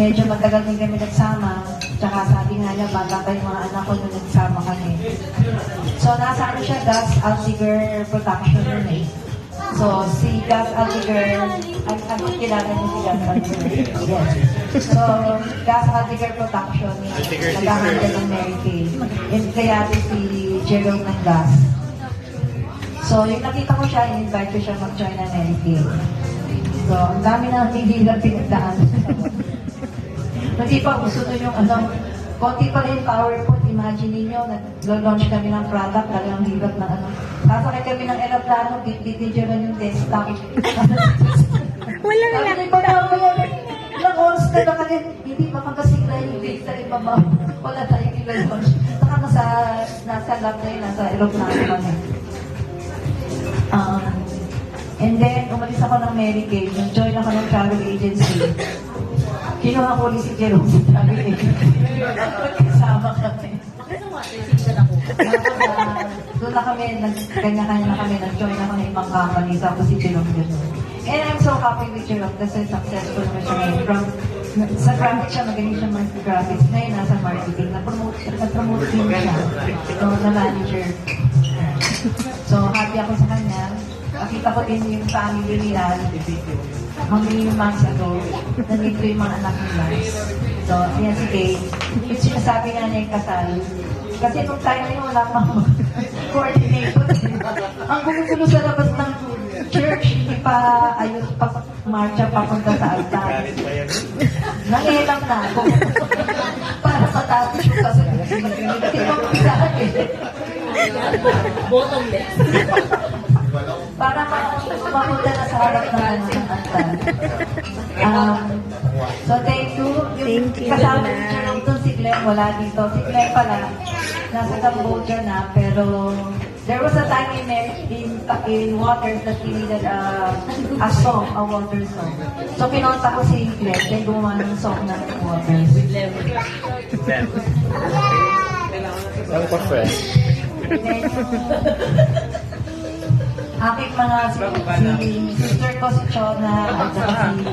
medyo matagal din kami nagsama. Tsaka sabi nga niya, bata pa yung mga anak ko nung nagsama kami. So, nasa ano siya, Gus Altiger Production yun eh. So, si Gus Altiger, ano kilala niyo si Gus Altiger? Yes. So, Gus Altiger Production, nag-handle ng Mary Kay. And kaya din si Jerome ng Gus. So, yung nakita ko siya, in-invite ko siya mag-join ng Mary Kay. So, ang dami na hindi na pinagdaan. Hindi pa gusto nun yung konti pa rin yung PowerPoint. Imagine ninyo, nag-launch kami ng product, talagang hirap na Sasakay kami ng aeroplano, bitbit-videoan yung desktop. Walang Sabi ko na ilang oras ka na kami, hindi makapasigla yung date sa ibaba. Wala tayong ilo-launch. Saka nasa lab na yun, nasa aeroplano kami. And then, umalis ako ng Mary Kay. Nag-join ako ng travel agency. Kinuha ko ulit si Jerome sa travel agency. Magkasama kami. Doon na kami, kanya-kanya na kami, nag-join ako ng ibang company. Tapos si Jerome din. And I'm so happy with Jerome kasi successful naman siya ngayon. Sa graphics siya, magaling siya mag-graphics. Ngayon, nasa marketing. Na-promote din siya. So, na-manager. So, happy ako sa kanya. Nakita ko din yung family nila. How many months ago, nandito yung mga anak nila. So, yan si Kate. Yung sinasabi nga niya yung kasal. Kasi nung time na yun, wala pang coordinator. Ang gulo sa labas ng church, hindi pa ayos pa marcha papunta sa altar. Nangilang na ako. Para matapos yung kasal. Kasi pag-isa eh. Bottomless. Para mapunta na sa harap ng altar. So, thank you. Thank you, Kasama Donna. ni Jerome doon, si Glenn wala dito. Si Glenn pala, nasa Cambodia na, pero there was a time in Waters that he needed a song, a water song. So, pinonta ko si Glenn, then gumawa ng song ng Waters. Ang pa-fresh. Then, aking mga si sister ko si Chona at saka si